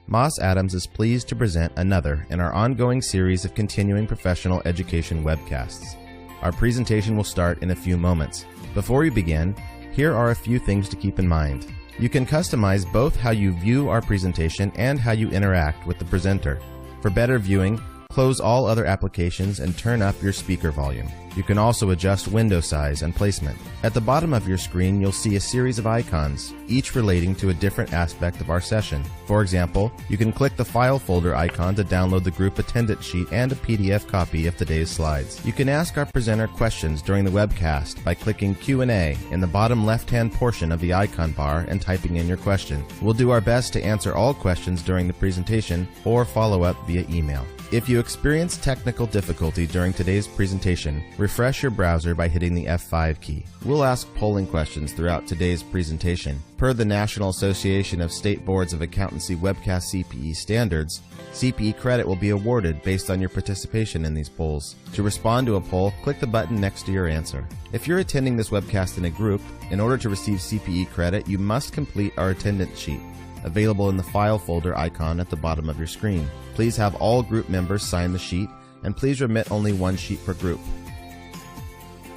Moss Adams is pleased to present another in our ongoing series of continuing professional education webcasts. Our presentation will start in a few moments. Before we begin, here are a few things to keep in mind. You can customize both how you view our presentation and how you interact with the presenter. For better viewing, close all other applications and turn up your speaker volume. You can also adjust window size and placement. At the bottom of your screen, you'll see a series of icons, each relating to a different aspect of our session. For example, you can click the file folder icon to download the group attendance sheet and a PDF copy of today's slides. You can ask our presenter questions during the webcast by clicking Q&A in the bottom left-hand portion of the icon bar and typing in your question. We'll do our best to answer all questions during the presentation or follow up via email. If you experience technical difficulty during today's presentation, refresh your browser by hitting the F5 key. We'll ask polling questions throughout today's presentation. Per the National Association of State Boards of Accountancy Webcast CPE standards, CPE credit will be awarded based on your participation in these polls. To respond to a poll, click the button next to your answer. If you're attending this webcast in a group, in order to receive CPE credit, you must complete our attendance sheet, available in the file folder icon at the bottom of your screen. Please have all group members sign the sheet, and please remit only one sheet per group.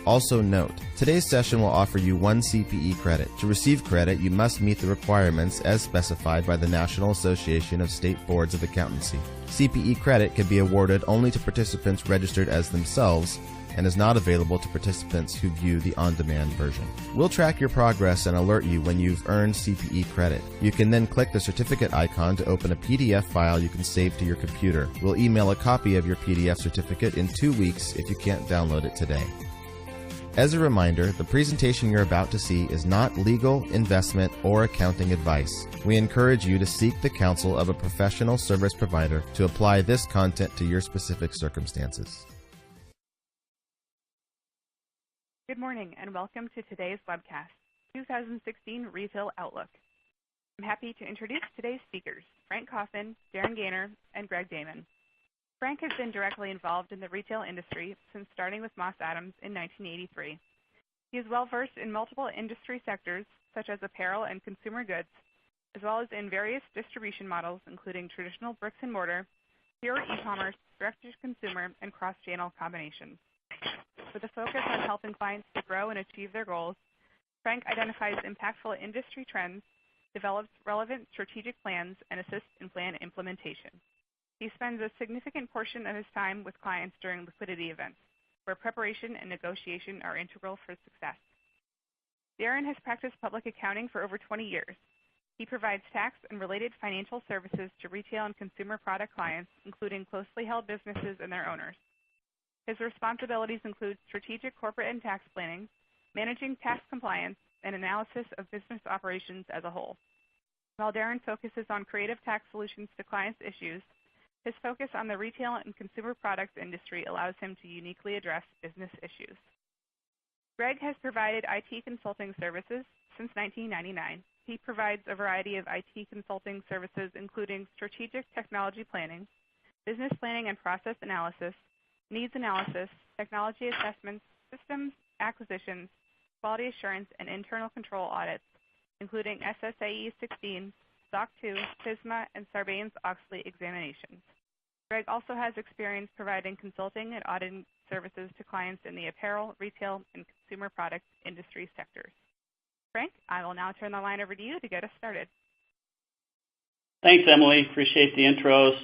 Also note, today's session will offer you 1 CPE credit. To receive credit, you must meet the requirements as specified by the National Association of State Boards of Accountancy. CPE credit can be awarded only to participants registered as themselves and is not available to participants who view the on-demand version. We'll track your progress and alert you when you've earned CPE credit. You can then click the certificate icon to open a PDF file you can save to your computer. We'll email a copy of your PDF certificate in 2 weeks if you can't download it today. As a reminder, the presentation you're about to see is not legal, investment, or accounting advice. We encourage you to seek the counsel of a professional service provider to apply this content to your specific circumstances. Good morning and welcome to today's webcast, 2016 Retail Outlook. I'm happy to introduce today's speakers, Frank Kaufman, Darin Goehner, and Greg Damon. Frank has been directly involved in the retail industry since starting with Moss Adams in 1983. He is well-versed in multiple industry sectors, such as apparel and consumer goods, as well as in various distribution models, including traditional bricks and mortar, pure e-commerce, direct-to-consumer, and cross-channel combinations. With a focus on helping clients to grow and achieve their goals, Frank identifies impactful industry trends, develops relevant strategic plans, and assists in plan implementation. He spends a significant portion of his time with clients during liquidity events, where preparation and negotiation are integral for success. Darin has practiced public accounting for over 20 years. He provides tax and related financial services to retail and consumer product clients, including closely held businesses and their owners. His responsibilities include strategic corporate and tax planning, managing tax compliance, and analysis of business operations as a whole. While Darin focuses on creative tax solutions to clients' issues, his focus on the retail and consumer products industry allows him to uniquely address business issues. Greg has provided IT consulting services since 1999. He provides a variety of IT consulting services, including strategic technology planning, business planning and process analysis, needs analysis, technology assessments, systems acquisitions, quality assurance, and internal control audits, including SSAE 16, SOC 2, FSMA, and Sarbanes-Oxley examinations. Greg also has experience providing consulting and auditing services to clients in the apparel, retail, and consumer product industry sectors. Frank, I will now turn the line over to you to get us started. Thanks, Emily. Appreciate the intros.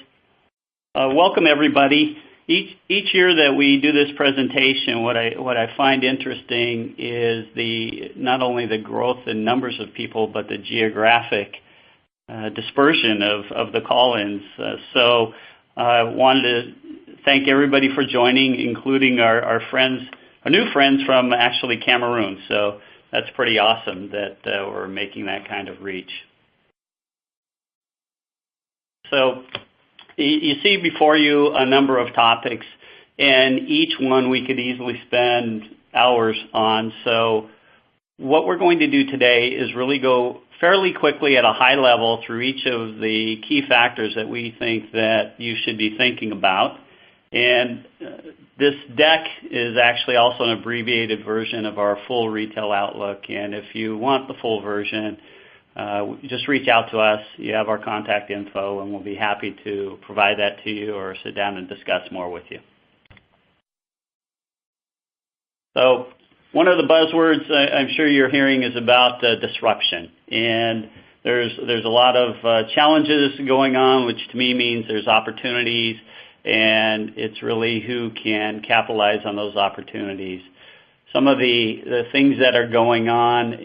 Welcome, everybody. Each year that we do this presentation, what I find interesting is not only the growth in numbers of people, but the geographic dispersion of the call-ins. So I wanted to thank everybody for joining, including our new friends from actually Cameroon. So that's pretty awesome that we're making that kind of reach. So you see before you a number of topics, and each one we could easily spend hours on. So what we're going to do today is really go fairly quickly at a high level through each of the key factors that we think that you should be thinking about. And this deck is actually also an abbreviated version of our full retail outlook. And if you want the full version, just reach out to us. You have our contact info, and we'll be happy to provide that to you or sit down and discuss more with you. So one of the buzzwords I'm sure you're hearing is about disruption. And there's a lot of challenges going on, which to me means there's opportunities, and it's really who can capitalize on those opportunities. Some of the things that are going on,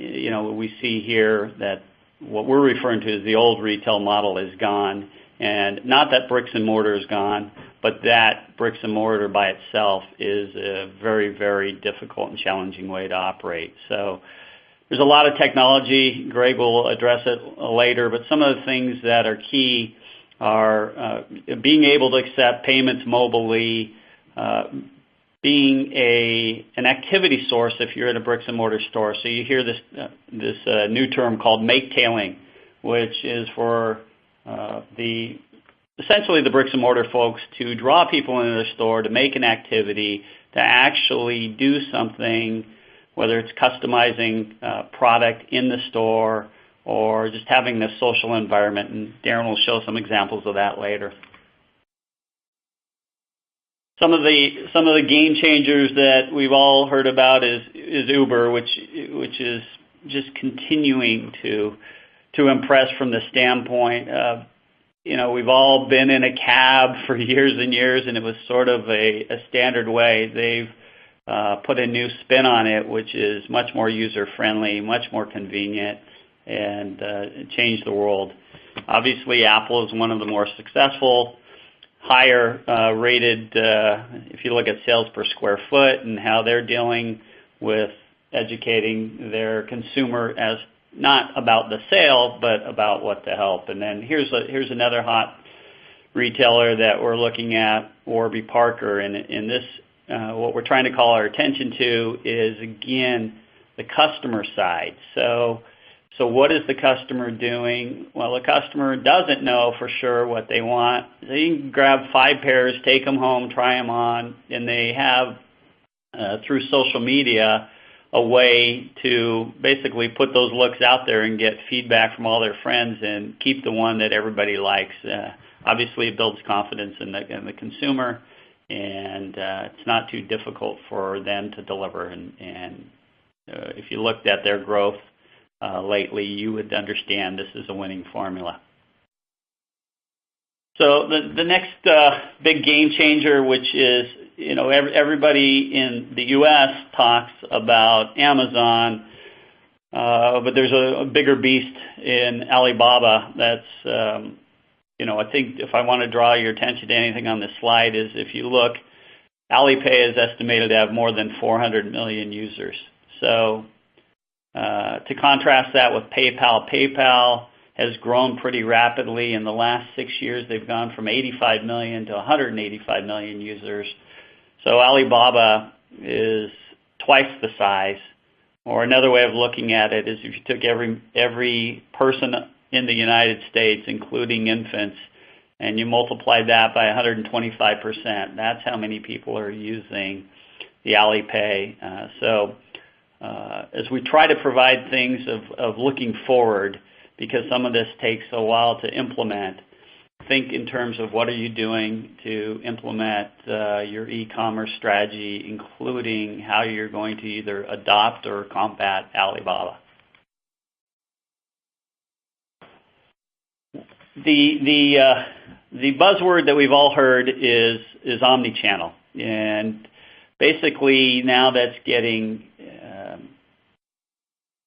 we see here that what we're referring to as the old retail model is gone. And not that bricks and mortar is gone, but that bricks and mortar by itself is a very, very difficult and challenging way to operate. So there's a lot of technology. Greg will address it later, but some of the things that are key are being able to accept payments mobilely, being an activity source if you're at a bricks and mortar store. So you hear this new term called make-tailing, which is for essentially the bricks and mortar folks to draw people into the store, to make an activity, to actually do something, whether it's customizing product in the store or just having this social environment. And Darin will show some examples of that later. Some of the game changers that we've all heard about is Uber, which is just continuing to impress from the standpoint of, we've all been in a cab for years and years, and it was sort of a standard way. They've put a new spin on it, which is much more user-friendly, much more convenient, and changed the world. Obviously, Apple is one of the more successful, higher rated, if you look at sales per square foot and how they're dealing with educating their consumer as not about the sale, but about what to help. And then here's another hot retailer that we're looking at, Warby Parker. And in this, what we're trying to call our attention to is, again, the customer side. So what is the customer doing? Well, the customer doesn't know for sure what they want. They can grab 5 pairs, take them home, try them on, and they have, through social media, a way to basically put those looks out there and get feedback from all their friends and keep the one that everybody likes. Obviously, it builds confidence in the consumer, and it's not too difficult for them to deliver. And if you looked at their growth lately, you would understand this is a winning formula. So the next big game changer, which is, everybody in the U.S. talks about Amazon, but there's a bigger beast in Alibaba that's, I think if I want to draw your attention to anything on this slide is if you look, Alipay is estimated to have more than 400 million users. So to contrast that with PayPal has grown pretty rapidly. In the last 6 years, they've gone from 85 million to 185 million users. So Alibaba is twice the size. Or another way of looking at it is if you took every person in the United States, including infants, and you multiplied that by 125%, that's how many people are using the Alipay. As we try to provide things of looking forward, because some of this takes a while to implement, think in terms of what are you doing to implement your e-commerce strategy, including how you're going to either adopt or combat Alibaba. The buzzword that we've all heard is omnichannel, and basically now that's getting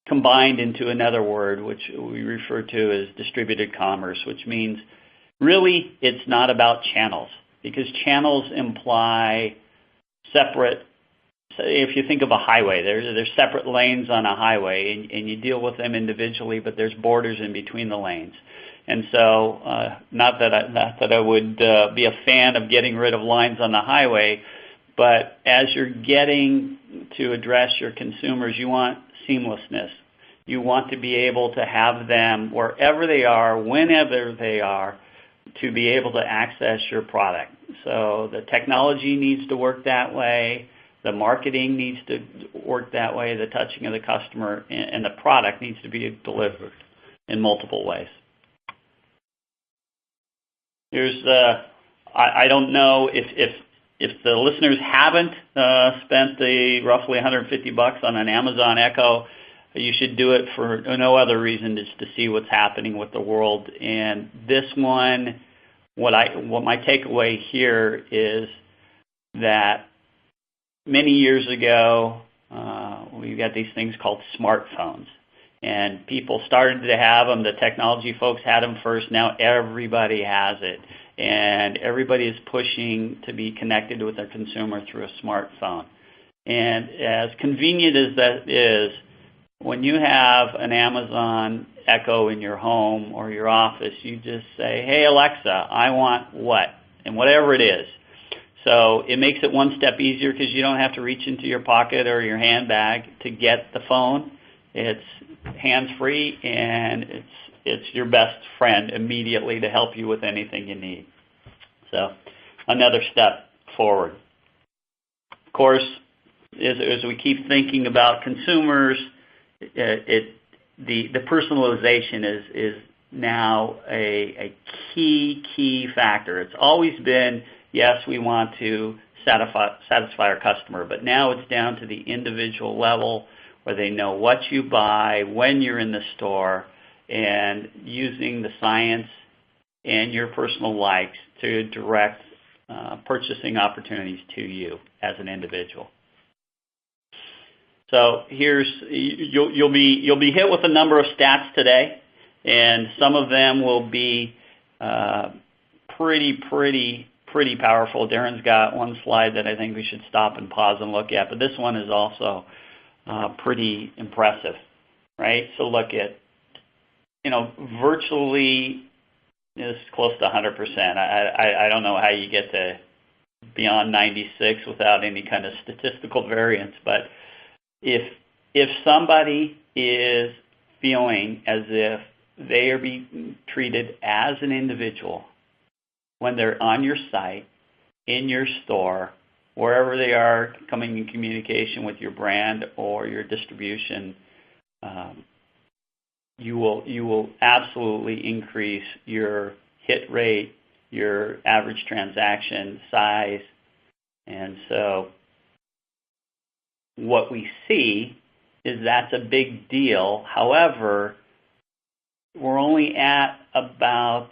combined into another word, which we refer to as distributed commerce, which means really it's not about channels, because channels imply separate. So if you think of a highway, there's separate lanes on a highway, and you deal with them individually, but there's borders in between the lanes. And so, not that I would be a fan of getting rid of lines on the highway, but as you're getting to address your consumers, you want seamlessness. You want to be able to have them wherever they are, whenever they are, to be able to access your product. So the technology needs to work that way. The marketing needs to work that way. The touching of the customer and the product needs to be delivered in multiple ways. Here's I don't know if the listeners haven't spent the roughly $150 on an Amazon Echo, you should do it for no other reason just to see what's happening with the world. And this one, what my takeaway here is that many years ago, we got these things called smartphones. And people started to have them. The technology folks had them first. Now everybody has it. And everybody is pushing to be connected with their consumer through a smartphone. And as convenient as that is, when you have an Amazon Echo in your home or your office, you just say, hey, Alexa, I want what? And whatever it is. So it makes it one step easier because you don't have to reach into your pocket or your handbag to get the phone. It's hands-free, and it's your best friend immediately to help you with anything you need. So another step forward. Of course, as we keep thinking about consumers, the personalization is now a key factor. It's always been, yes, we want to satisfy our customer, but now it's down to the individual level where they know what you buy, when you're in the store, and using the science and your personal likes to direct purchasing opportunities to you as an individual. So here's you'll be hit with a number of stats today, and some of them will be pretty powerful. Darin's got one slide that I think we should stop and pause and look at, but this one is also pretty impressive, right? So look at, virtually is close to 100%. I don't know how you get to beyond 96 without any kind of statistical variance, but if somebody is feeling as if they are being treated as an individual when they're on your site, in your store, wherever they are coming in communication with your brand or your distribution, you will absolutely increase your hit rate, your average transaction size. And so what we see is that's a big deal. However, we're only at about,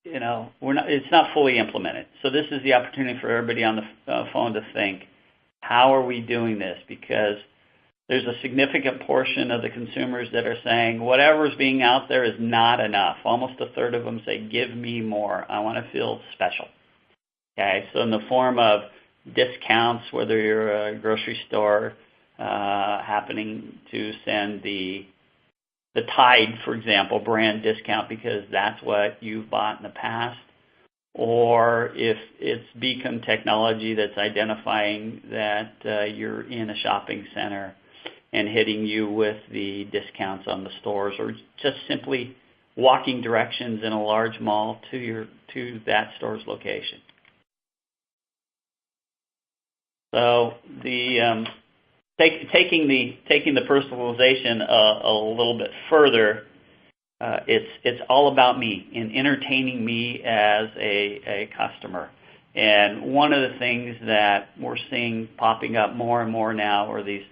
it's not fully implemented. So this is the opportunity for everybody on the phone to think, how are we doing this? Because there's a significant portion of the consumers that are saying whatever's being out there is not enough. Almost a third of them say, give me more. I want to feel special. Okay, so in the form of discounts, whether you're a grocery store happening to send the Tide, for example, brand discount because that's what you've bought in the past, or if it's Beacon technology that's identifying that you're in a shopping center and hitting you with the discounts on the stores, or just simply walking directions in a large mall to that store's location. So the taking the personalization a little bit further, it's all about me and entertaining me as a customer. And one of the things that we're seeing popping up more and more now are these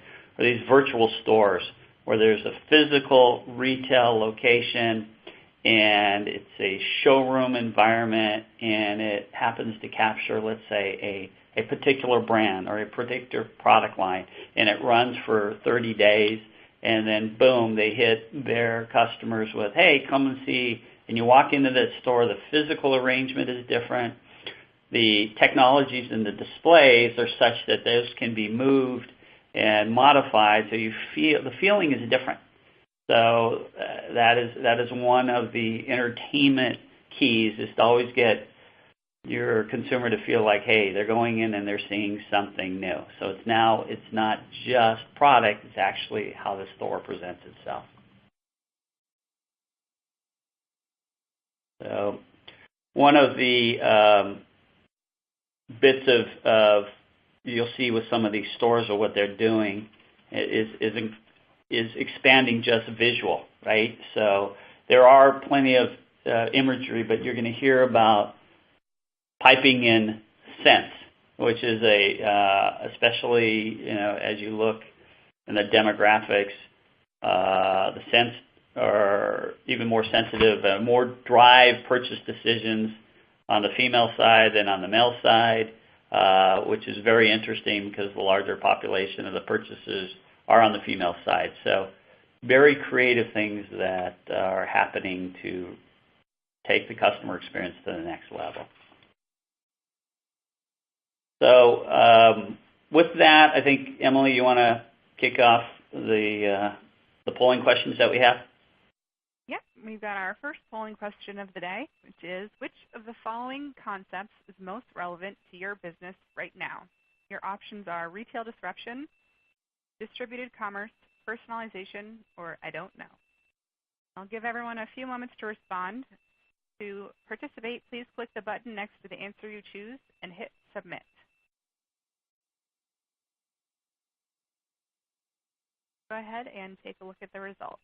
virtual stores where there's a physical retail location and it's a showroom environment, and it happens to capture, let's say, a particular brand or a particular product line, and it runs for 30 days, and then boom, they hit their customers with, hey, come and see. And you walk into that store, the physical arrangement is different. The technologies in the displays are such that those can be moved and modified, so the feeling is different. So that is one of the entertainment keys, is to always get your consumer to feel like, hey, they're going in and they're seeing something new. So it's not just product, it's actually how the store presents itself. So one of the bits of you'll see with some of these stores or what they're doing is expanding just visual, right? So there are plenty of imagery, but you're going to hear about piping in cents, which is especially as you look in the demographics, the cents are even more sensitive and more drive purchase decisions on the female side than on the male side, which is very interesting because the larger population of the purchases are on the female side. So very creative things that are happening to take the customer experience to the next level. So with that, I think, Emily, you want to kick off the polling questions that we have? Yep, we've got our first polling question of the day, which is, which of the following concepts is most relevant to your business right now? Your options are retail disruption, distributed commerce, personalization, or I don't know. I'll give everyone a few moments to respond. To participate, please click the button next to the answer you choose and hit submit. Go ahead and take a look at the results.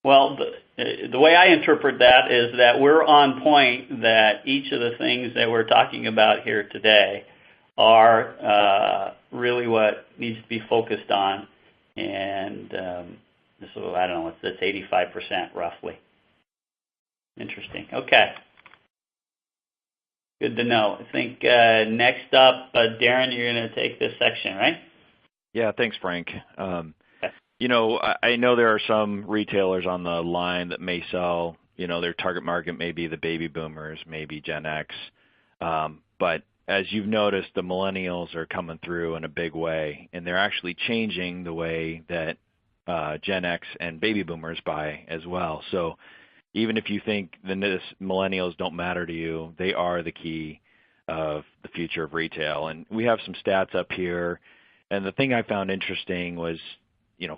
Well, the way I interpret that is that we're on point, that each of the things that we're talking about here today are really what needs to be focused on. And so, I don't know, that's 85% roughly. Interesting. Okay. Good to know. I think next up, Darin, you're going to take this section, right? Yeah, thanks, Frank. You know, I know there are some retailers on the line that may sell, their target market may be the baby boomers, maybe Gen X. But as you've noticed, the millennials are coming through in a big way, and they're actually changing the way that Gen X and baby boomers buy as well. So even if you think the millennials don't matter to you, they are the key of the future of retail. And we have some stats up here. And the thing I found interesting was,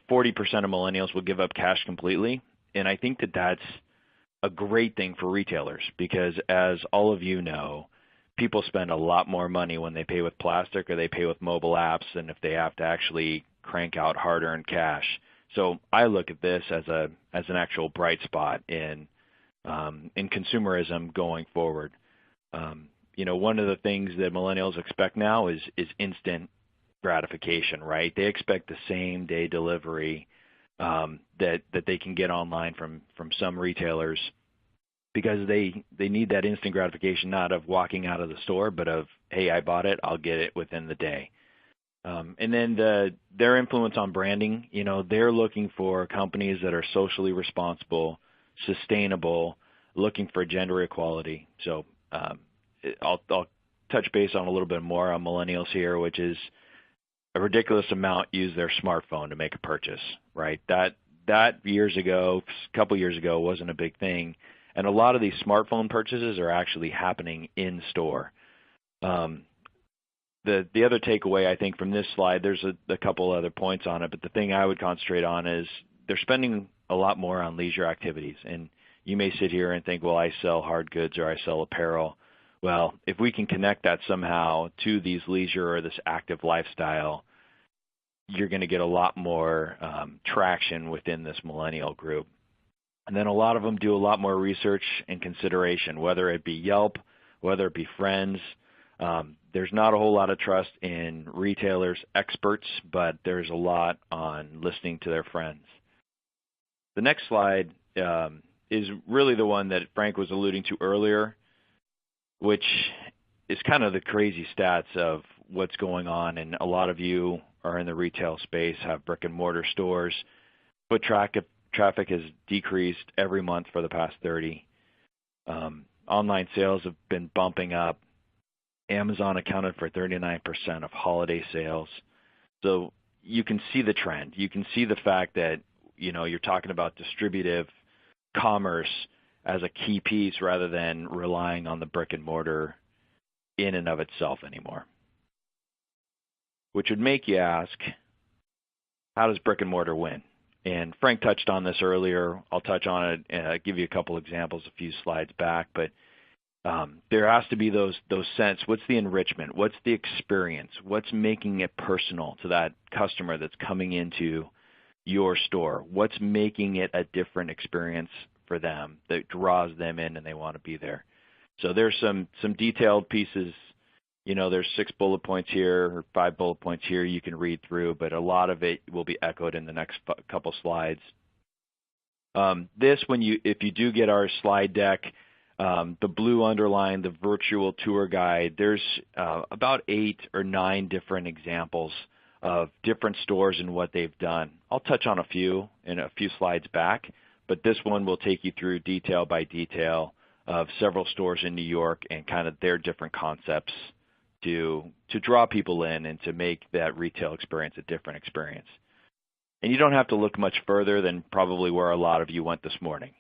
40% of millennials will give up cash completely. And I think that that's a great thing for retailers because, as all of you know, people spend a lot more money when they pay with plastic or they pay with mobile apps than if they have to actually crank out hard-earned cash. So I look at this as an actual bright spot in consumerism going forward. One of the things that millennials expect now is instant gratification, right? They expect the same day delivery that they can get online from some retailers because they need that instant gratification, not of walking out of the store, but of, hey, I bought it, I'll get it within the day. And then their influence on branding, they're looking for companies that are socially responsible, sustainable, looking for gender equality. So I'll touch base on a little bit more on millennials here, which is a ridiculous amount use their smartphone to make a purchase, right? That years ago, a couple years ago, wasn't a big thing. And a lot of these smartphone purchases are actually happening in store. The other takeaway, I think, from this slide, there's a couple other points on it, but the thing I would concentrate on is they're spending a lot more on leisure activities. And you may sit here and think, well, I sell hard goods or I sell apparel. Well, if we can connect that somehow to these leisure or this active lifestyle, you're going to get a lot more traction within this millennial group. And then a lot of them do a lot more research and consideration, whether it be Yelp, whether it be friends. There's not a whole lot of trust in retailers, experts, but there's a lot on listening to their friends. The next slide is really the one that Frank was alluding to earlier, which is kind of the crazy stats of what's going on. And a lot of you are in the retail space, have brick and mortar stores. Foot traffic has decreased every month for the past 30. Online sales have been bumping up. Amazon accounted for 39% of holiday sales. So you can see the trend. You can see the fact that, you're talking about distributive commerce as a key piece rather than relying on the brick and mortar in and of itself anymore. Which would make you ask, how does brick and mortar win? And Frank touched on this earlier. I'll touch on it and give you a couple examples a few slides back. But There has to be those sense. What's the enrichment? What's the experience? What's making it personal to that customer that's coming into your store? What's making it a different experience for them that draws them in and they want to be there? So there's some detailed pieces. You know, there's 6 bullet points here or 5 bullet points here you can read through, but a lot of it will be echoed in the next couple slides. If you do get our slide deck, the blue underline, the virtual tour guide, there's about 8 or 9 different examples of different stores and what they've done. I'll touch on a few in a few slides back, but this one will take you through detail by detail of several stores in New York and kind of their different concepts to draw people in and to make that retail experience a different experience. And you don't have to look much further than probably where a lot of you went this morning,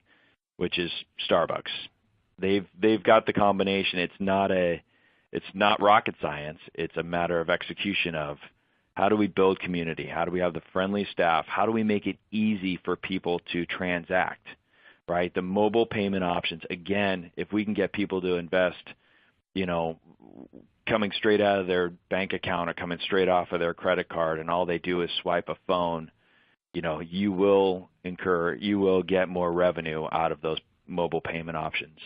which is Starbucks. They've got the combination. It's not rocket science. It's a matter of execution of how do we build community? How do we have the friendly staff? How do we make it easy for people to transact, right? The mobile payment options, again, if we can get people to invest, you know, coming straight out of their bank account or coming straight off of their credit card and all they do is swipe a phone, you know, you will get more revenue out of those mobile payment options.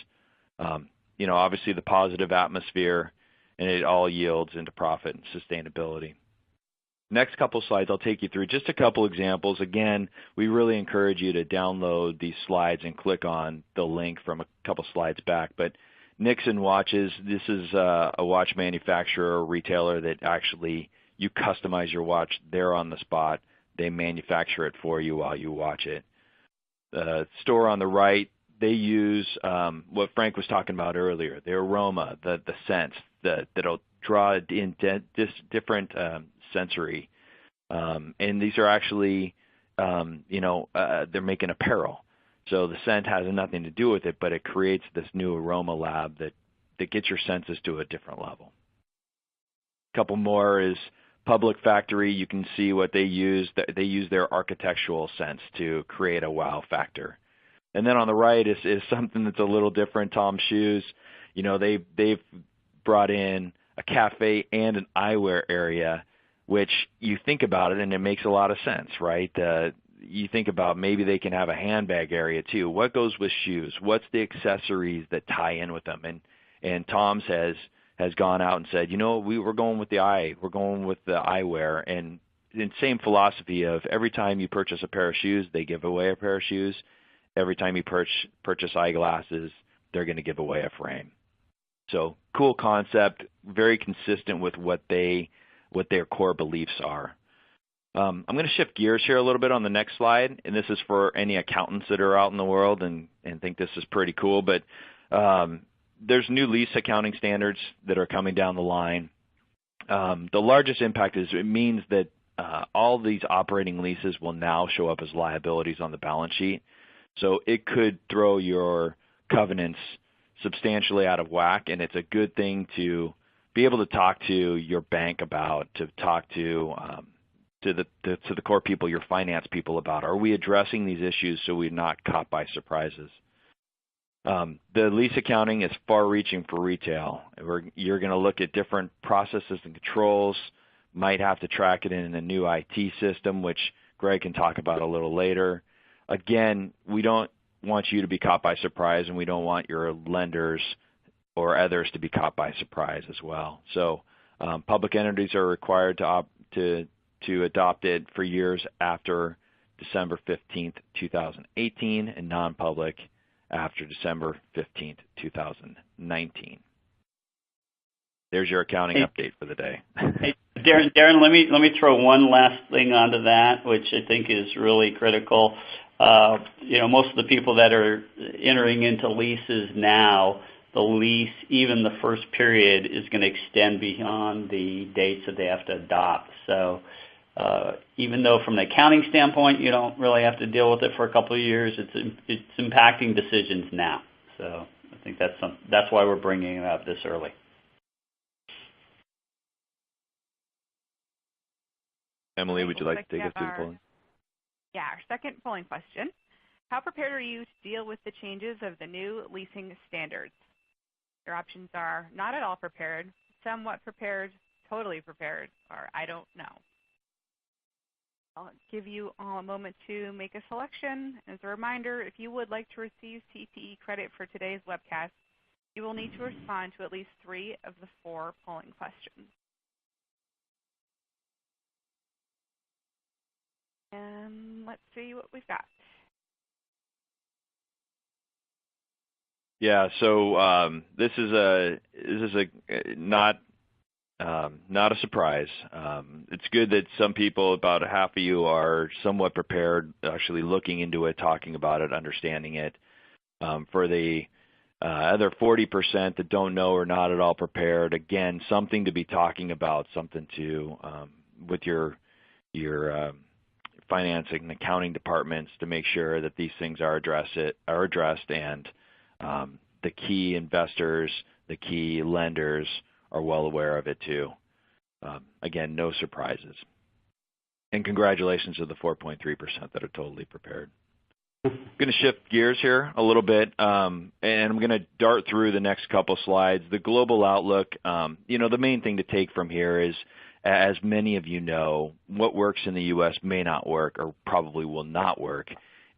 You know, obviously the positive atmosphere, and it all yields into profit and sustainability. Next couple slides, I'll take you through just a couple examples. Again, we really encourage you to download these slides and click on the link from a couple slides back. But Nixon Watches, this is a watch manufacturer or retailer that actually you customize your watch there on the spot. They manufacture it for you while you watch it. The store on the right, they use what Frank was talking about earlier, the aroma, the scents that'll draw in different sensory. And these are actually, they're making apparel. So the scent has nothing to do with it, but it creates this new aroma lab that gets your senses to a different level. A couple more is Public Factory. You can see what they use. They use their architectural sense to create a wow factor. And then on the right is something that's a little different. Tom's Shoes, you know, they've brought in a cafe and an eyewear area, which you think about it and it makes a lot of sense, right? You think about maybe they can have a handbag area too. What goes with shoes? What's the accessories that tie in with them? And Tom's has gone out and said, you know, we're going with the eyewear, and the same philosophy of every time you purchase a pair of shoes, they give away a pair of shoes. Every time you purchase eyeglasses, they're going to give away a frame. So cool concept, very consistent with what their core beliefs are. I'm going to shift gears here a little bit on the next slide, and this is for any accountants that are out in the world and think this is pretty cool. But there's new lease accounting standards that are coming down the line. The largest impact is it means that all these operating leases will now show up as liabilities on the balance sheet. So it could throw your covenants substantially out of whack, and it's a good thing to be able to talk to your bank about, to talk to the core people, your finance people about. Are we addressing these issues so we're not caught by surprises? The lease accounting is far-reaching for retail. You're going to look at different processes and controls, might have to track it in a new IT system, which Greg can talk about a little later. Again, we don't want you to be caught by surprise, and we don't want your lenders or others to be caught by surprise as well. So public entities are required to adopt it for years after December 15th, 2018, and non-public after December 15th, 2019. There's your accounting update for the day. Hey, Darin, let me throw one last thing onto that, which I think is really critical. Most of the people that are entering into leases now, the lease, even the first period, is going to extend beyond the dates that they have to adopt. So even though from the accounting standpoint you don't really have to deal with it for a couple of years, it's impacting decisions now. So I think that's why we're bringing it up this early. Emily, would you like to take us through the polling? Yeah, our second polling question. How prepared are you to deal with the changes of the new leasing standards? Your options are not at all prepared, somewhat prepared, totally prepared, or I don't know. I'll give you all a moment to make a selection. As a reminder, if you would like to receive CPE credit for today's webcast, you will need to respond to at least 3 of the 4 polling questions. And let's see what we've got. Yeah, so this is not a surprise. It's good that some people, about half of you, are somewhat prepared, actually looking into it, talking about it, understanding it. For the other 40% that don't know or not at all prepared, again, something to be talking about, something to with your financing and accounting departments to make sure that these things are addressed, and the key investors, the key lenders are well aware of it too. Again, no surprises. And congratulations to the 4.3% that are totally prepared. I'm going to shift gears here a little bit, and I'm going to dart through the next couple slides. The global outlook, the main thing to take from here is, as many of you know, what works in the U.S. may not work, or probably will not work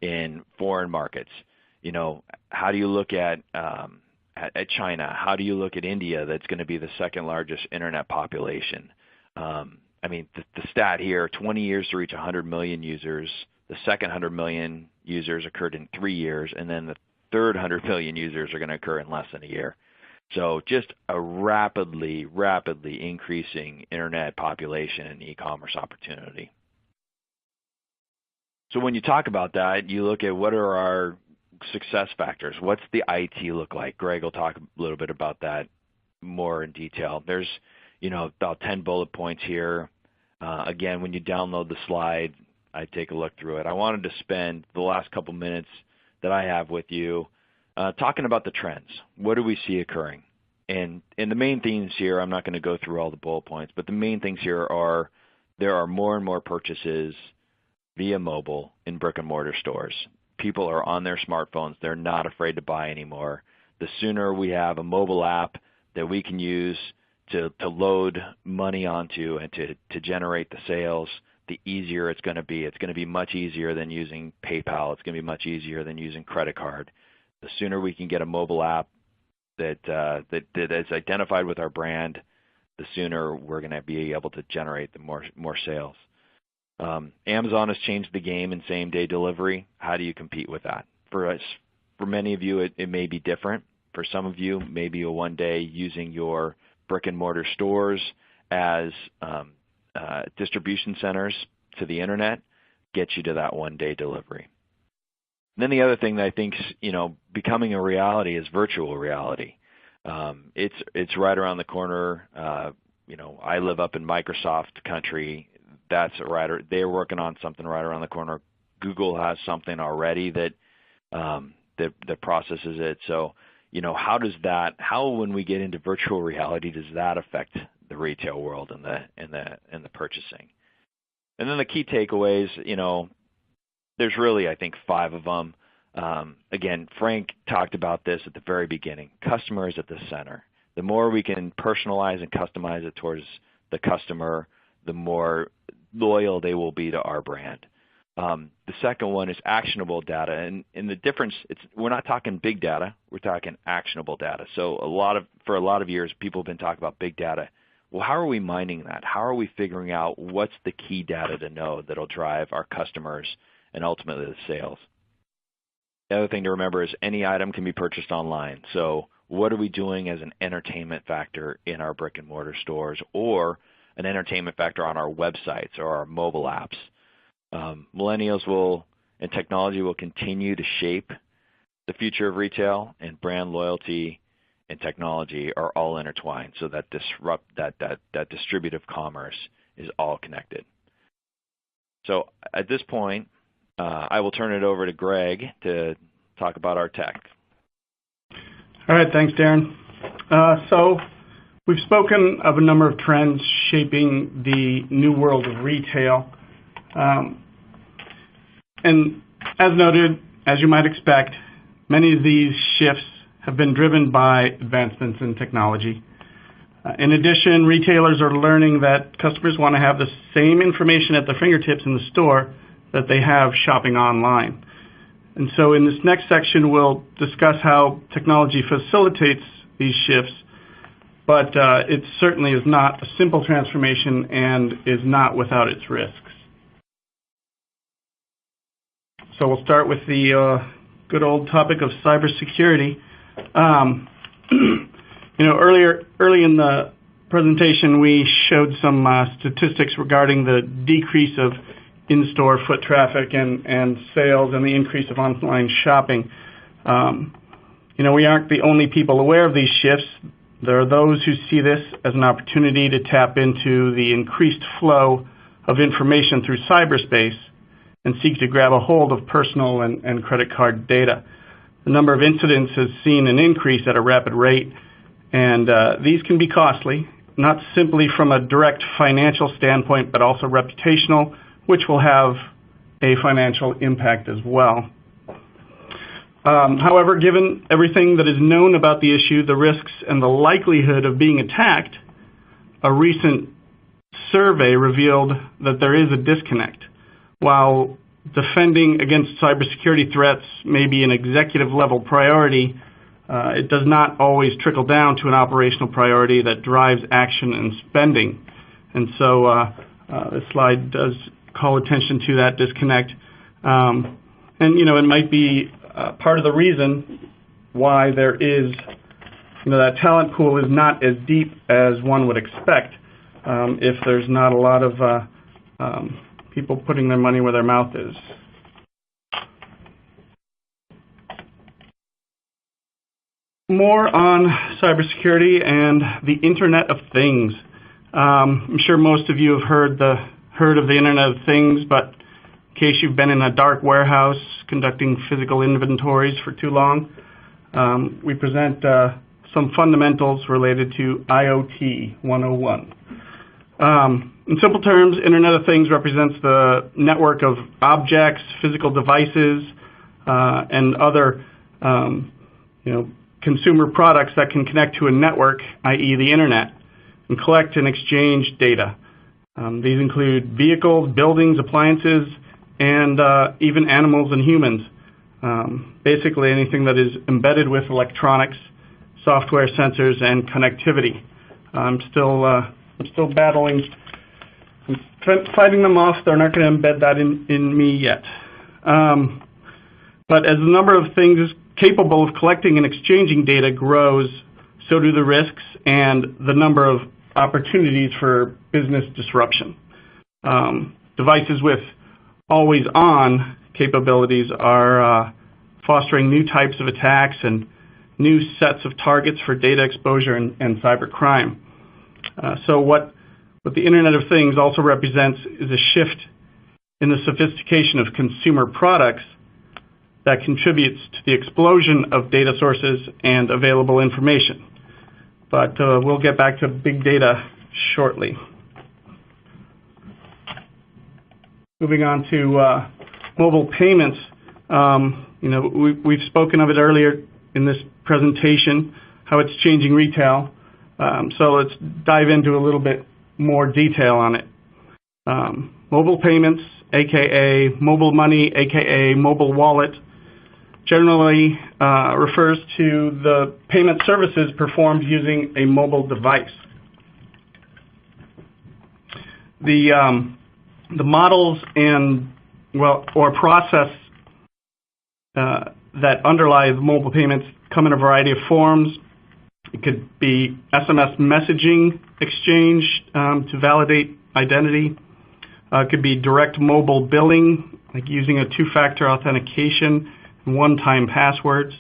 in foreign markets. How do you look at China? How do you look at India, that's going to be the second largest internet population? The stat here, 20 years to reach 100 million users. The second 100 million users occurred in 3 years, and then the third 100 million users are going to occur in less than a year. So just a rapidly increasing internet population and e-commerce opportunity. So when you talk about that, you look at what are our success factors. What's the IT look like? Greg will talk a little bit about that more in detail. There's, about 10 bullet points here. Again, when you download the slide, I take a look through it. I wanted to spend the last couple minutes that I have with you talking about the trends. What do we see occurring? And the main themes here, I'm not going to go through all the bullet points, but the main things here are there are more and more purchases via mobile in brick and mortar stores. People are on their smartphones. They're not afraid to buy anymore. The sooner we have a mobile app that we can use to load money onto and to generate the sales, the easier it's going to be. It's going to be much easier than using PayPal. It's going to be much easier than using credit card. The sooner we can get a mobile app that is identified with our brand, the sooner we're going to be able to generate the more sales. Amazon has changed the game in same-day delivery. How do you compete with that? For many of you, it may be different. For some of you, maybe one day using your brick and mortar stores as distribution centers to the internet gets you to that one-day delivery. And then the other thing that I think is, becoming a reality is virtual reality. It's right around the corner. I live up in Microsoft country. They're working on something right around the corner. Google has something already that processes it. So, how when we get into virtual reality, does that affect the retail world and the purchasing? And then the key takeaways, there's really, I think, 5 of them. Again, Frank talked about this at the very beginning. Customer is at the center. The more we can personalize and customize it towards the customer, the more loyal they will be to our brand. The second one is actionable data, and the difference, we're not talking big data, we're talking actionable data. So for a lot of years, people have been talking about big data. Well, how are we mining that? How are we figuring out what's the key data to know that'll drive our customers and ultimately the sales? The other thing to remember is any item can be purchased online. So what are we doing as an entertainment factor in our brick and mortar stores, or an entertainment factor on our websites or our mobile apps? Millennials and technology will continue to shape the future of retail, and brand loyalty and technology are all intertwined. So that distributive commerce is all connected. So at this point, I will turn it over to Greg to talk about our tech. All right, thanks, Darin. So we've spoken of a number of trends shaping the new world of retail. And as noted, as you might expect, many of these shifts have been driven by advancements in technology. In addition, retailers are learning that customers want to have the same information at their fingertips in the store that they have shopping online. And so in this next section, we'll discuss how technology facilitates these shifts, but it certainly is not a simple transformation and is not without its risks. So we'll start with the good old topic of cybersecurity. Early in the presentation, we showed some statistics regarding the decrease of in-store foot traffic and sales and the increase of online shopping. We aren't the only people aware of these shifts. There are those who see this as an opportunity to tap into the increased flow of information through cyberspace and seek to grab a hold of personal and credit card data. The number of incidents has seen an increase at a rapid rate, and these can be costly, not simply from a direct financial standpoint, but also reputational, which will have a financial impact as well. However, given everything that is known about the issue, the risks, and the likelihood of being attacked, a recent survey revealed that there is a disconnect. While defending against cybersecurity threats may be an executive-level priority, it does not always trickle down to an operational priority that drives action and spending. And so this slide does call attention to that disconnect. It might be part of the reason why there is, that talent pool is not as deep as one would expect if there's not a lot of people putting their money where their mouth is. More on cybersecurity and the Internet of Things. I'm sure most of you have heard of the Internet of Things, but in case you've been in a dark warehouse conducting physical inventories for too long, we present some fundamentals related to IoT 101. In simple terms, Internet of Things represents the network of objects, physical devices, and other consumer products that can connect to a network, i.e. the Internet, and collect and exchange data. These include vehicles, buildings, appliances, and even animals and humans. Basically anything that is embedded with electronics, software, sensors, and connectivity. I'm still battling, fighting them off. They're not going to embed that in me yet. But as the number of things capable of collecting and exchanging data grows, so do the risks and the number of opportunities for business disruption. Devices with always-on capabilities are fostering new types of attacks and new sets of targets for data exposure and cybercrime. So what the Internet of Things also represents is a shift in the sophistication of consumer products that contributes to the explosion of data sources and available information. But we'll get back to big data shortly. Moving on to mobile payments. We've spoken of it earlier in this presentation, how it's changing retail. So let's dive into a little bit more detail on it. Mobile payments, aka mobile money, aka mobile wallet, generally refers to the payment services performed using a mobile device. The models or process that underlie the mobile payments come in a variety of forms. It could be SMS messaging exchange to validate identity. It could be direct mobile billing, like using a two-factor authentication and one-time passwords.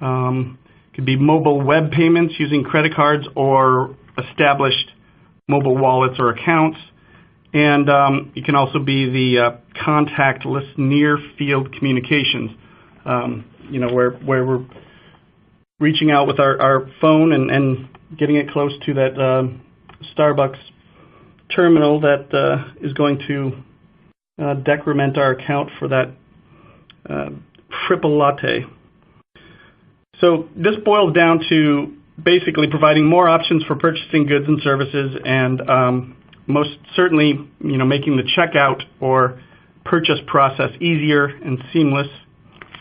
It could be mobile web payments using credit cards or established mobile wallets or accounts. And it can also be the contactless near-field communications, where we're reaching out with our phone and getting it close to that Starbucks terminal that is going to decrement our account for that triple latte. So this boils down to basically providing more options for purchasing goods and services, and most certainly, making the checkout or purchase process easier and seamless,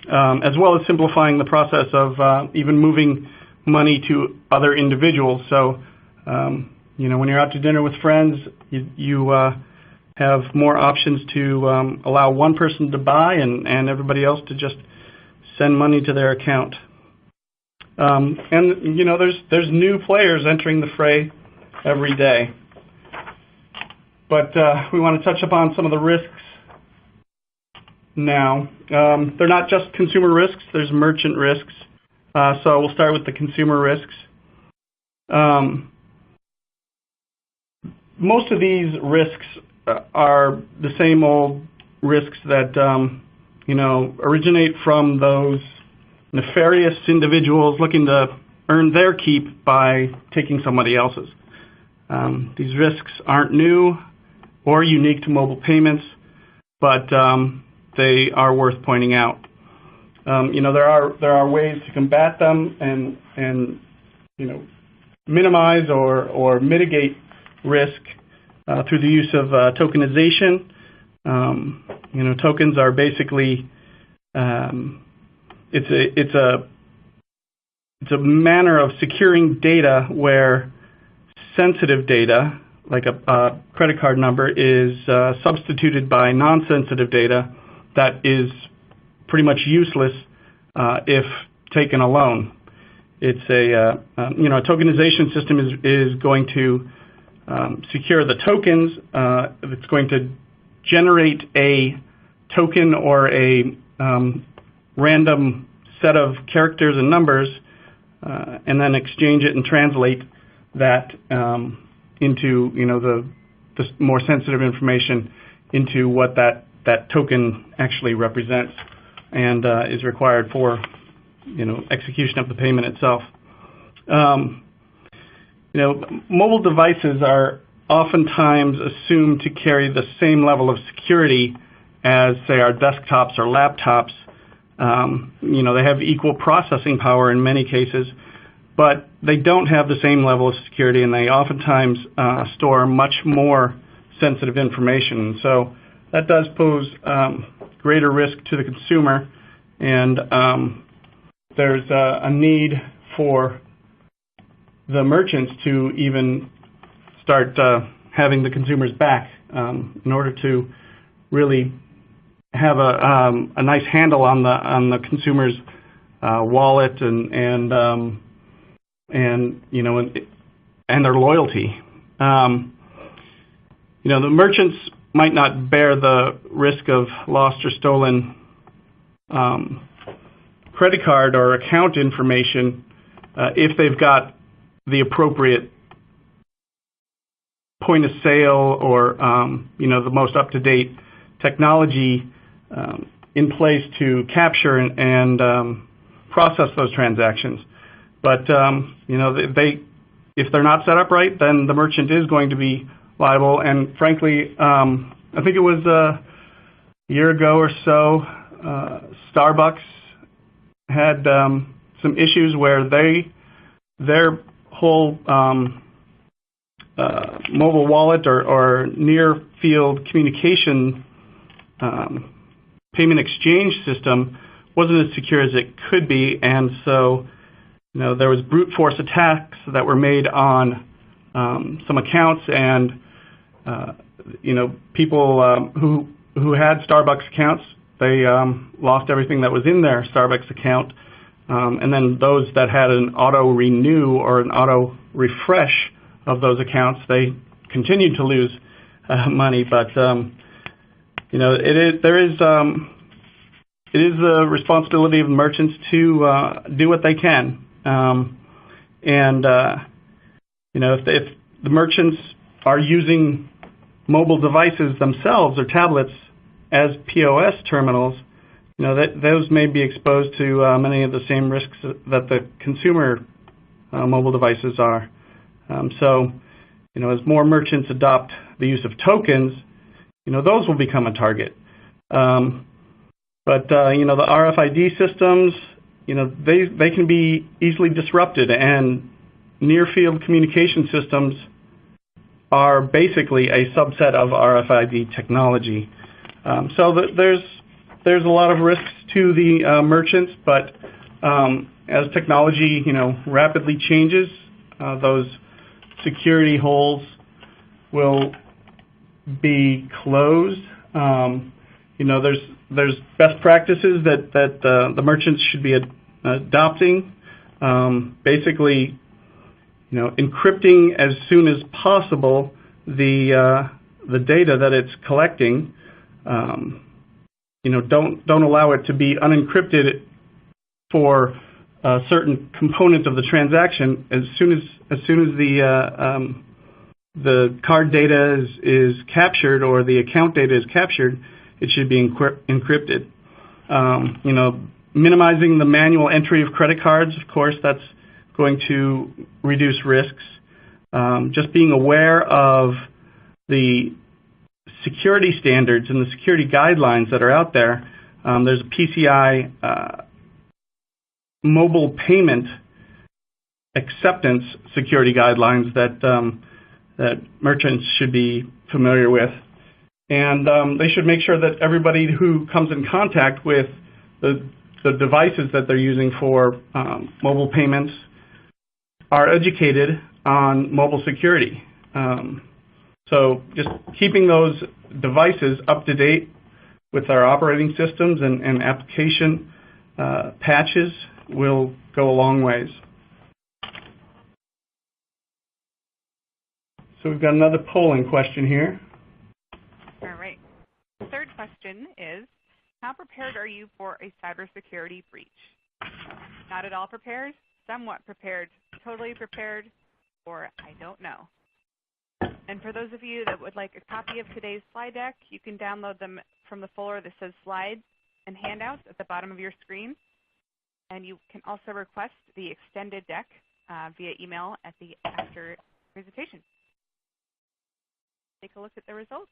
as well as simplifying the process of even moving money to other individuals. So, when you're out to dinner with friends, you have more options to allow one person to buy and everybody else to just send money to their account. And there's new players entering the fray every day. But we want to touch upon some of the risks now. They're not just consumer risks, there's merchant risks. So we'll start with the consumer risks. Most of these risks are the same old risks that originate from those nefarious individuals looking to earn their keep by taking somebody else's. These risks aren't new or unique to mobile payments, but they are worth pointing out. There are ways to combat them and minimize or mitigate risk through the use of tokenization. Tokens are basically it's a manner of securing data where sensitive data, like a credit card number, is substituted by non-sensitive data that is pretty much useless if taken alone. It's a tokenization system is going to secure the tokens. It's going to generate a token or a random set of characters and numbers, and then exchange it and translate that into the more sensitive information into what that token actually represents and is required for execution of the payment itself. Mobile devices are oftentimes assumed to carry the same level of security as, say, our desktops or laptops. They have equal processing power in many cases, but they don't have the same level of security, and they oftentimes store much more sensitive information. So that does pose greater risk to the consumer, and there's a need for the merchants to even start having the consumers back in order to really have a nice handle on the consumer's wallet and their loyalty. The merchants might not bear the risk of lost or stolen credit card or account information if they've got the appropriate point of sale or the most up-to-date technology in place to capture and process those transactions. But if they're not set up right, then the merchant is going to be liable. And frankly, I think it was a year ago or so, Starbucks had some issues where their whole mobile wallet or near field communication payment exchange system wasn't as secure as it could be, and so there was brute force attacks that were made on some accounts, and people who had Starbucks accounts, they lost everything that was in their Starbucks account, and then those that had an auto renew or an auto refresh of those accounts, they continued to lose money. But it is the responsibility of merchants to do what they can, if the merchants are using mobile devices themselves or tablets as POS terminals, those may be exposed to many of the same risks that the consumer mobile devices are. As more merchants adopt the use of tokens, those will become a target. But the RFID systems, they can be easily disrupted, and near-field communication systems are basically a subset of RFID technology. So there's a lot of risks to the merchants, but as technology rapidly changes, those security holes will be closed. There's best practices that the merchants should be adopting. Basically, encrypting as soon as possible the data that it's collecting. Don't allow it to be unencrypted for a certain component of the transaction. As soon as the card data is captured or the account data is captured, it should be encrypted. Minimizing the manual entry of credit cards, of course, that's going to reduce risks. Just being aware of the security standards and the security guidelines that are out there. There's a PCI mobile payment acceptance security guidelines that merchants should be familiar with. And they should make sure that everybody who comes in contact with the devices that they're using for mobile payments are educated on mobile security. So just keeping those devices up to date with our operating systems and application patches will go a long ways. So we've got another polling question here. All right. The third question is, how prepared are you for a cybersecurity breach? Not at all prepared, somewhat prepared, totally prepared, or I don't know. And for those of you that would like a copy of today's slide deck, you can download them from the folder that says Slides and Handouts at the bottom of your screen. And you can also request the extended deck via email after presentation. Take a look at the results.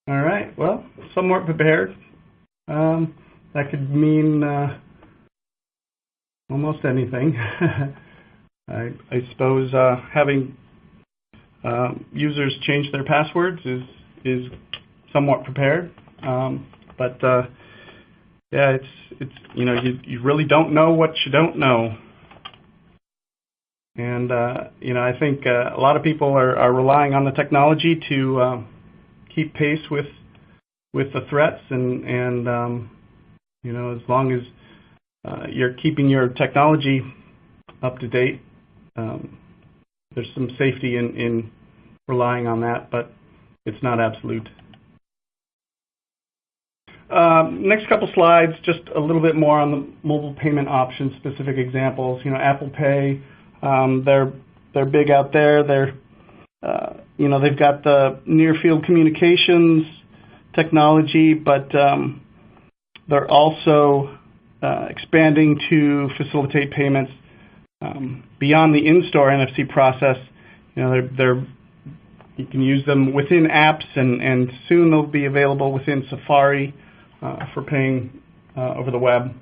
All right. Well, somewhat prepared. That could mean almost anything. I suppose having users change their passwords is somewhat prepared. But yeah, it's you really don't know what you don't know. And I think a lot of people are relying on the technology to keep pace with the threats, and as long as you're keeping your technology up to date, there's some safety in relying on that, but it's not absolute. Next couple slides, just a little bit more on the mobile payment options, specific examples. Apple Pay, they're big out there. They've got the near-field communications technology, but they're also expanding to facilitate payments beyond the in-store NFC process. You can use them within apps, and soon they'll be available within Safari for paying over the web.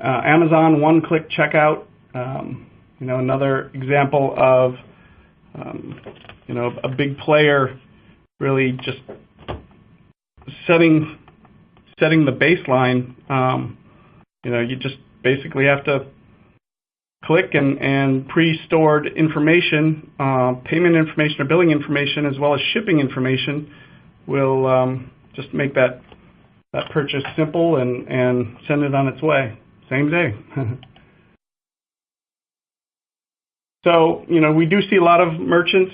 Amazon one-click checkout, another example of a big player really just setting the baseline. You just basically have to click, and pre-stored information, payment information or billing information, as well as shipping information, will just make that purchase simple and send it on its way, same day. So, we do see a lot of merchants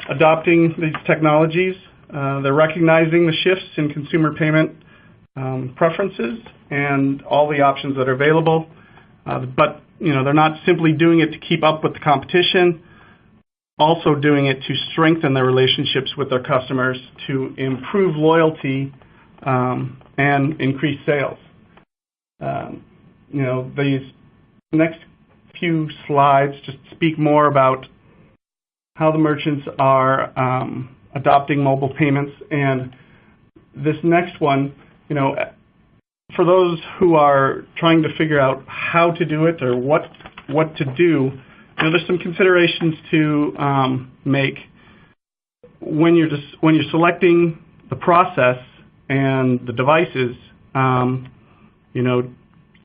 adopting these technologies. They're recognizing the shifts in consumer payment preferences and all the options that are available. But, they're not simply doing it to keep up with the competition, also doing it to strengthen their relationships with their customers, to improve loyalty and increase sales. These next few slides just speak more about how the merchants are adopting mobile payments, and this next one, for those who are trying to figure out how to do it or what to do, there's some considerations to make when you're selecting the process and the devices.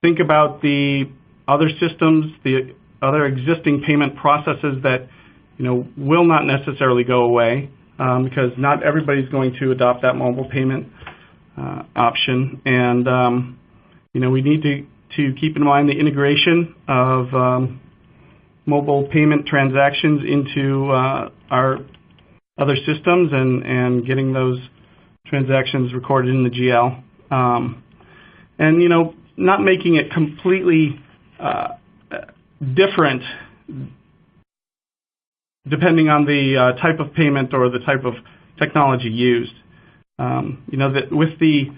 Think about the other systems, the other existing payment processes that will not necessarily go away, because not everybody's going to adopt that mobile payment option. And we need to keep in mind the integration of mobile payment transactions into our other systems and getting those transactions recorded in the GL. And not making it completely different depending on the type of payment or the type of technology used. That with the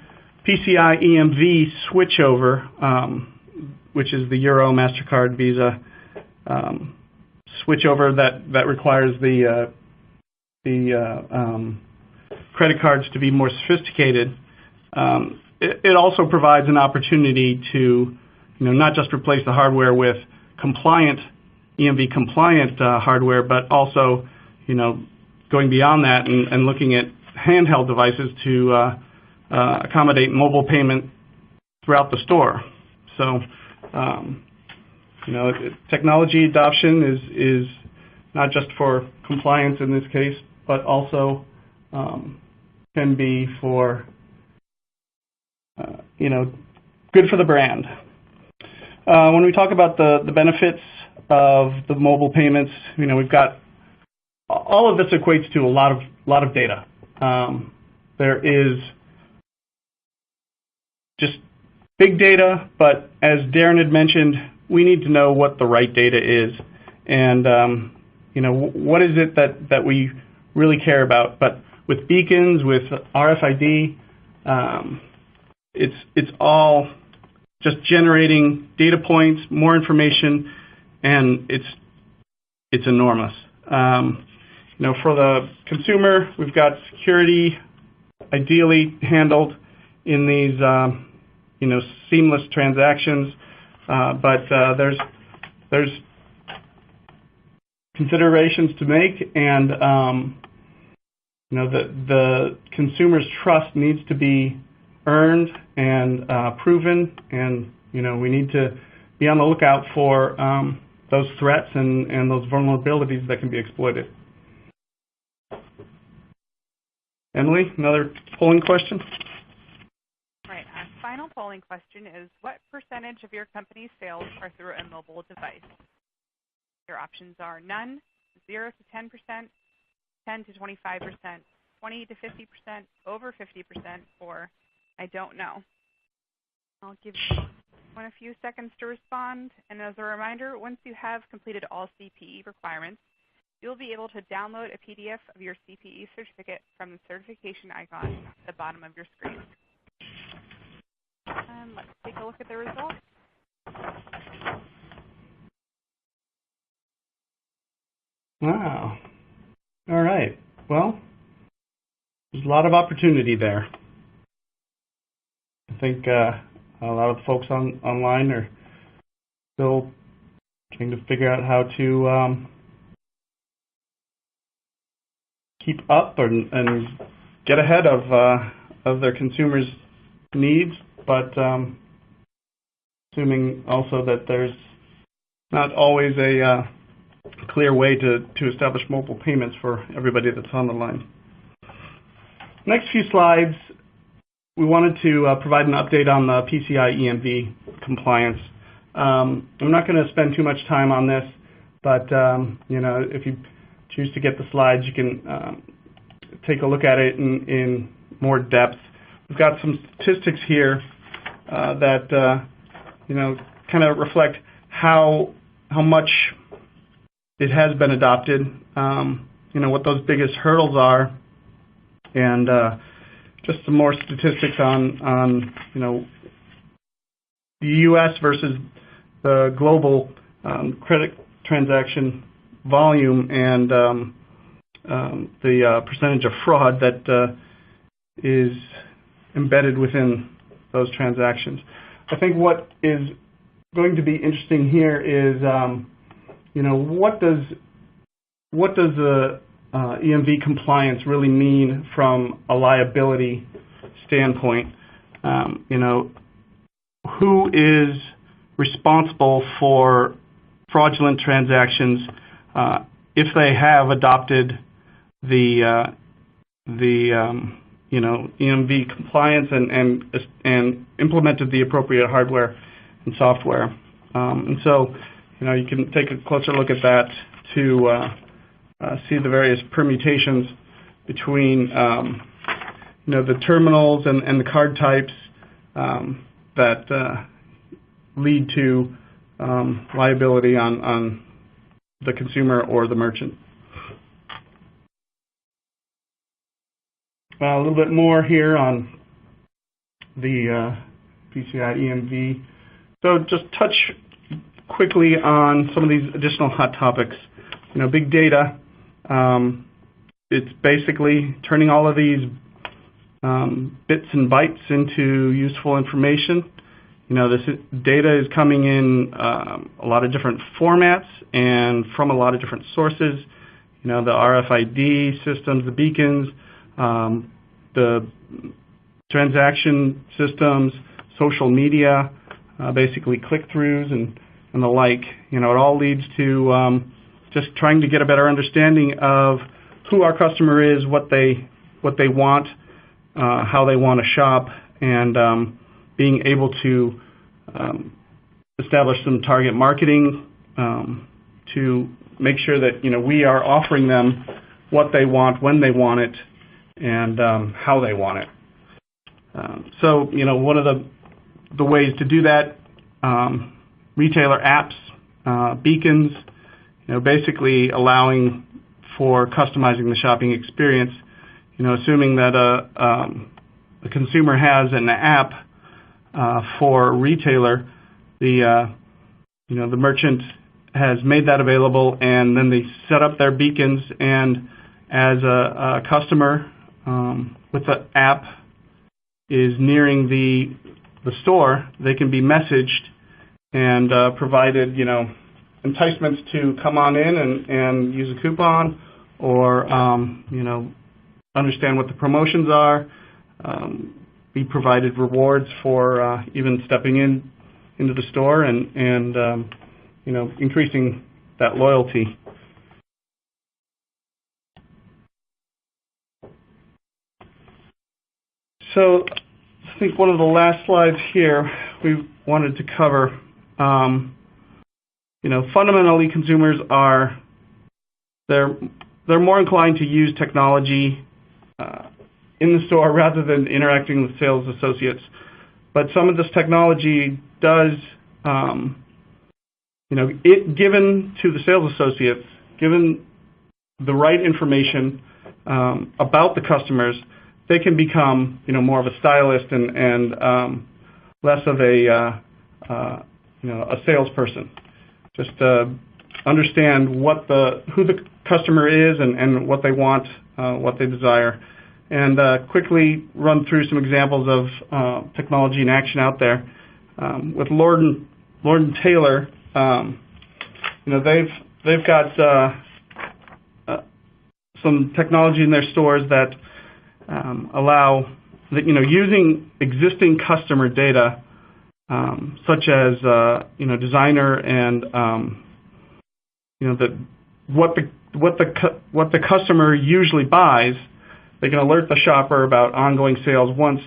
PCI EMV switchover, which is the Euro, MasterCard, Visa switchover that requires the credit cards to be more sophisticated, it also provides an opportunity to not just replace the hardware with compliant, EMV compliant hardware, but also going beyond that and looking at handheld devices to accommodate mobile payment throughout the store. So technology adoption is not just for compliance in this case, but also can be for good for the brand. When we talk about the benefits of the mobile payments, we've got all of this equates to a lot of data. There is just big data, but as Darin had mentioned, we need to know what the right data is, and what is it that we really care about. But with beacons, with RFID, it's all just generating data points, more information, and it's enormous. For the consumer, we've got security ideally handled in these seamless transactions, but there's considerations to make, and the consumer's trust needs to be earned and proven, and we need to be on the lookout for those threats and those vulnerabilities that can be exploited. Emily, another polling question? Right. Our final polling question is, what percentage of your company's sales are through a mobile device? Your options are none, 0 to 10%, 10 to 25%, 20 to 50%, over 50%, or I don't know. I'll give one a few seconds to respond. And as a reminder, once you have completed all CPE requirements, you'll be able to download a PDF of your CPE certificate from the certification icon at the bottom of your screen. And let's take a look at the results. Wow. All right. Well, there's a lot of opportunity there. I think a lot of the folks online are still trying to figure out how to keep up and get ahead of their consumers' needs, but assuming also that there's not always a clear way to establish mobile payments for everybody that's on the line. Next few slides, we wanted to provide an update on the PCI EMV compliance. I'm not going to spend too much time on this, but if you choose to get the slides, you can take a look at it in more depth. We've got some statistics here that kind of reflect how much it has been adopted, what those biggest hurdles are, and just some more statistics on the U.S. versus the global credit transaction volume and the percentage of fraud that is embedded within those transactions. I think what is going to be interesting here is, what does the EMV compliance really mean from a liability standpoint? Who is responsible for fraudulent transactions if they have adopted the EMV compliance and implemented the appropriate hardware and software. And so, you can take a closer look at that to see the various permutations between, the terminals and the card types that lead to liability on the consumer or the merchant. A little bit more here on the PCI EMV. So just touch quickly on some of these additional hot topics. Big data. It's basically turning all of these bits and bytes into useful information. This data is coming in a lot of different formats and from a lot of different sources. The RFID systems, the beacons, the transaction systems, social media, basically click-throughs and the like. It all leads to just trying to get a better understanding of who our customer is, what they want, how they want to shop, and being able to establish some target marketing to make sure that we are offering them what they want, when they want it, and how they want it. So one of the ways to do that, retailer apps, beacons, basically allowing for customizing the shopping experience. Assuming that a consumer has an app for a retailer, the merchant has made that available, and then they set up their beacons, and as a customer with the app is nearing the store, they can be messaged and provided enticements to come on in and use a coupon, or understand what the promotions are, be provided rewards for even stepping into the store and increasing that loyalty. So I think one of the last slides here we wanted to cover, fundamentally consumers are, they're more inclined to use technology in the store rather than interacting with sales associates. But some of this technology does, given to the sales associates, given the right information about the customers, they can become, more of a stylist and less of a salesperson. Just understand who the customer is and what they want, what they desire, and quickly run through some examples of technology in action out there. With Lord & Taylor, they've got some technology in their stores that allow that, using existing customer data, such as designer and what the customer usually buys. They can alert the shopper about ongoing sales once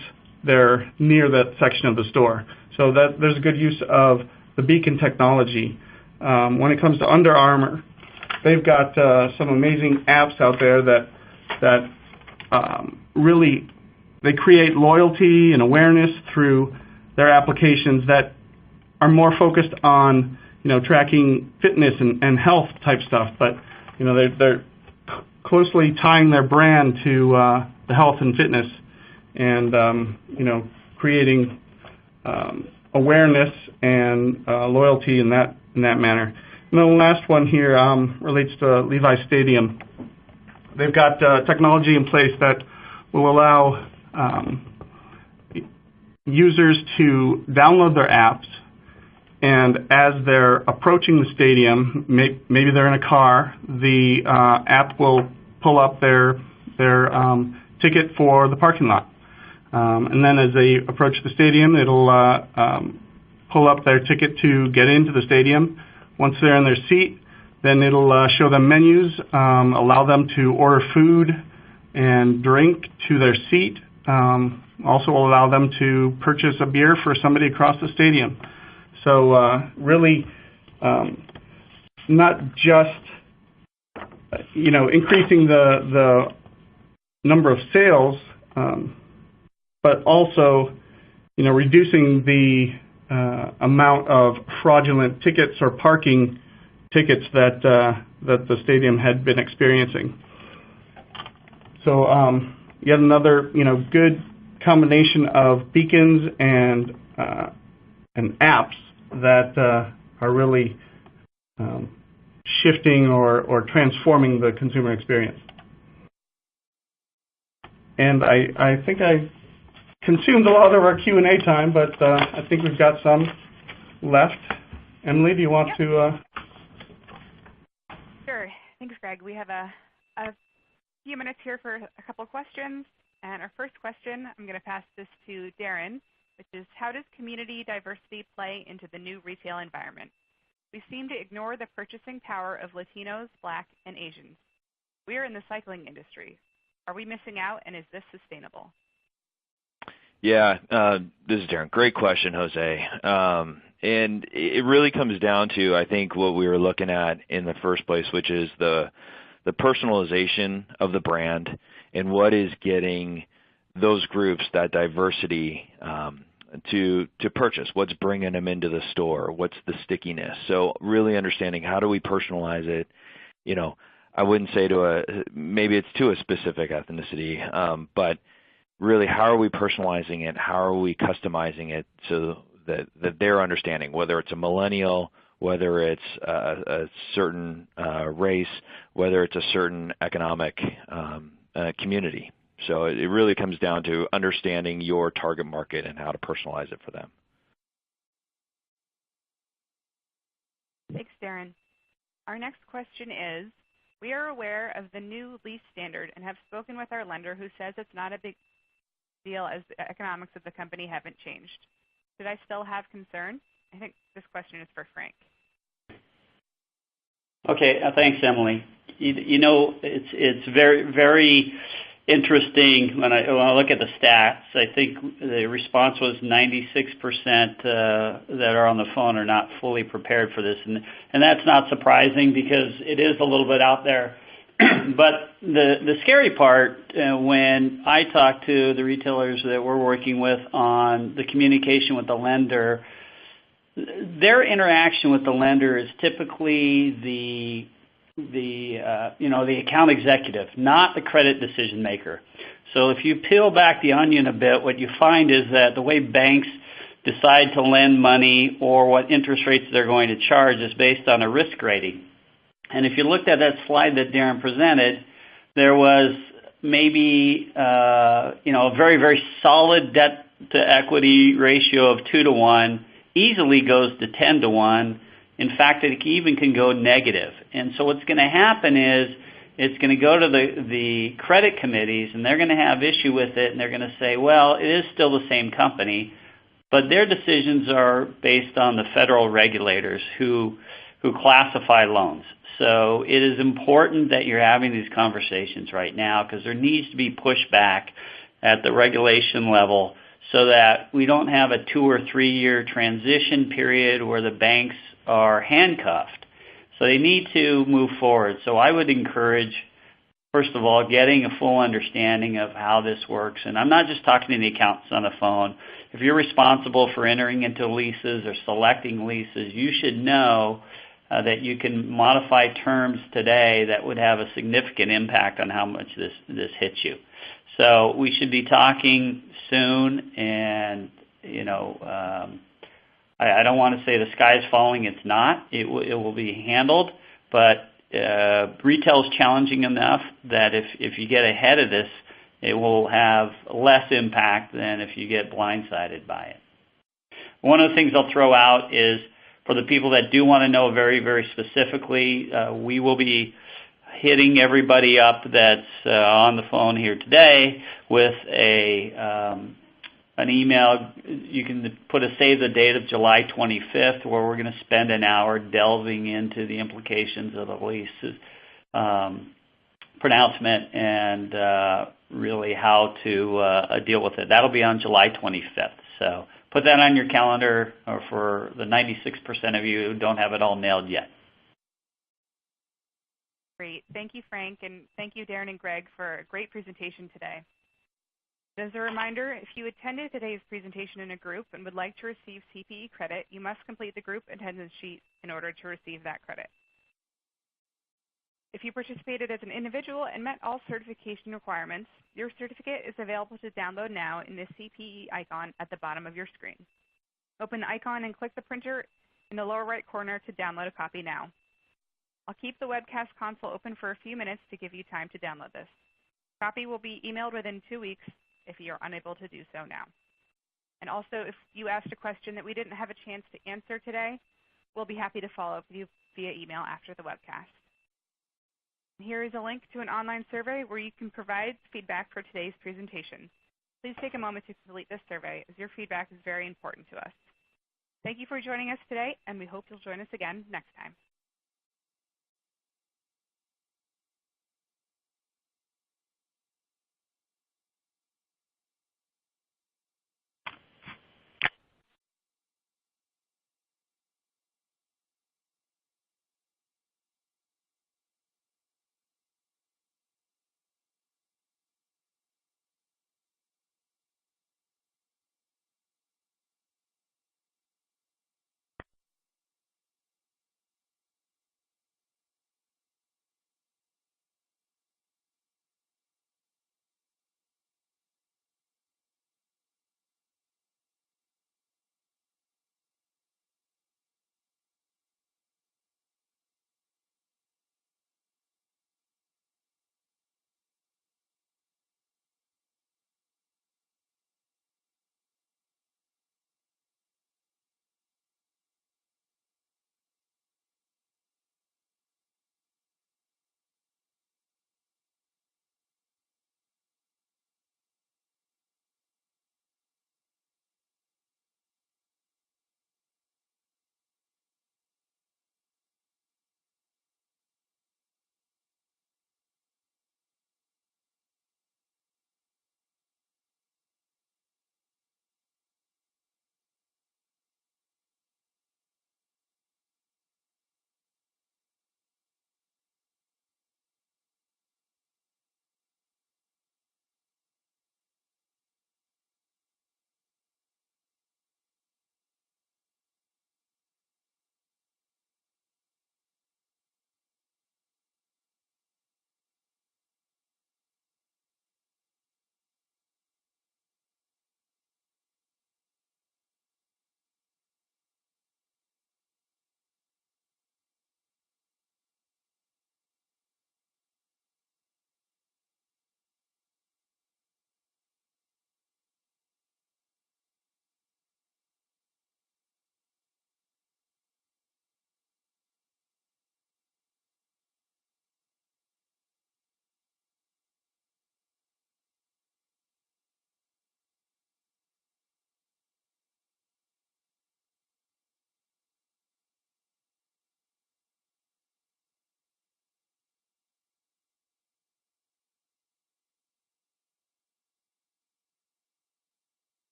they're near that section of the store. So there's a good use of the beacon technology. When it comes to Under Armour, they've got some amazing apps out there that really, they create loyalty and awareness through their applications that are more focused on tracking fitness and health type stuff, but they're closely tying their brand to the health and fitness, and creating awareness and loyalty in that manner. And the last one here relates to Levi's Stadium. They've got technology in place that will allow users to download their apps, and as they're approaching the stadium, maybe they're in a car, the app will pull up their ticket for the parking lot. And then as they approach the stadium, it'll pull up their ticket to get into the stadium. Once they're in their seat, then it'll show them menus, allow them to order food and drink to their seat. Also allow them to purchase a beer for somebody across the stadium. So really not just increasing the number of sales, but also reducing the amount of fraudulent tickets or parking tickets that the stadium had been experiencing. So yet another good combination of beacons and apps that are really shifting or transforming the consumer experience. And I think I consumed a lot of our Q&A time, but I think we've got some left. Emily, do you want to? Sure. Thanks, Greg. We have a few minutes here for a couple of questions. And our first question, I'm going to pass this to Darin, which is, how does community diversity play into the new retail environment? We seem to ignore the purchasing power of Latinos, Black, and Asians. We are in the cycling industry. Are we missing out, and is this sustainable? Yeah, this is Darin. Great question, Jose. And it really comes down to, I think, what we were looking at in the first place, which is the personalization of the brand and what is getting those groups, that diversity, to purchase. What's bringing them into the store? What's the stickiness? So really understanding, how do we personalize it? I wouldn't say maybe it's to a specific ethnicity, but really, how are we personalizing it? How are we customizing it so that they're understanding, whether it's a millennial, whether it's a certain race, whether it's a certain economic community. So it really comes down to understanding your target market and how to personalize it for them. Thanks, Darin. Our next question is, we are aware of the new lease standard and have spoken with our lender, who says it's not a big deal as the economics of the company haven't changed. Should I still have concern? I think this question is for Frank. Okay, thanks, Emily. It's very, very interesting when I look at the stats. I think the response was 96% that are on the phone are not fully prepared for this, and that's not surprising because it is a little bit out there. But the scary part, when I talk to the retailers that we're working with on the communication with the lender, their interaction with the lender is typically the account executive, not the credit decision maker. So if you peel back the onion a bit, what you find is that the way banks decide to lend money or what interest rates they're going to charge is based on a risk rating. And if you looked at that slide that Darin presented, there was maybe a very, very solid debt to equity ratio of 2-to-1, easily goes to 10-to-1. In fact, it even can go negative. And so what's going to happen is it's going to go to the credit committees, and they're going to have issue with it, and they're going to say, well, it is still the same company, but their decisions are based on the federal regulators who classify loans. So it is important that you're having these conversations right now, because there needs to be pushback at the regulation level so that we don't have a 2 or 3 year transition period where the banks are handcuffed. So they need to move forward. So I would encourage, first of all, getting a full understanding of how this works. And I'm not just talking to the accountants on the phone. If you're responsible for entering into leases or selecting leases, you should know that you can modify terms today that would have a significant impact on how much this hits you. So we should be talking soon, and I don't want to say the sky's falling. It's not. It will be handled, but retail is challenging enough that if you get ahead of this, it will have less impact than if you get blindsided by it. One of the things I'll throw out is for the people that do want to know very, very specifically, we will be hitting everybody up that's on the phone here today with an email. You can put a save the date of July 25th, where we're going to spend an hour delving into the implications of the LEASE pronouncement and really how to deal with it. That'll be on July 25th. So put that on your calendar, or for the 96% of you who don't have it all nailed yet. Great. Thank you, Frank, and thank you, Darin and Greg, for a great presentation today. As a reminder, if you attended today's presentation in a group and would like to receive CPE credit, you must complete the group attendance sheet in order to receive that credit. If you participated as an individual and met all certification requirements, your certificate is available to download now in the CPE icon at the bottom of your screen. Open the icon and click the printer in the lower right corner to download a copy now. I'll keep the webcast console open for a few minutes to give you time to download this. A copy will be emailed within 2 weeks if you're unable to do so now. And also, if you asked a question that we didn't have a chance to answer today, we'll be happy to follow up with you via email after the webcast. Here is a link to an online survey where you can provide feedback for today's presentation. Please take a moment to complete this survey, as your feedback is very important to us. Thank you for joining us today, and we hope you'll join us again next time.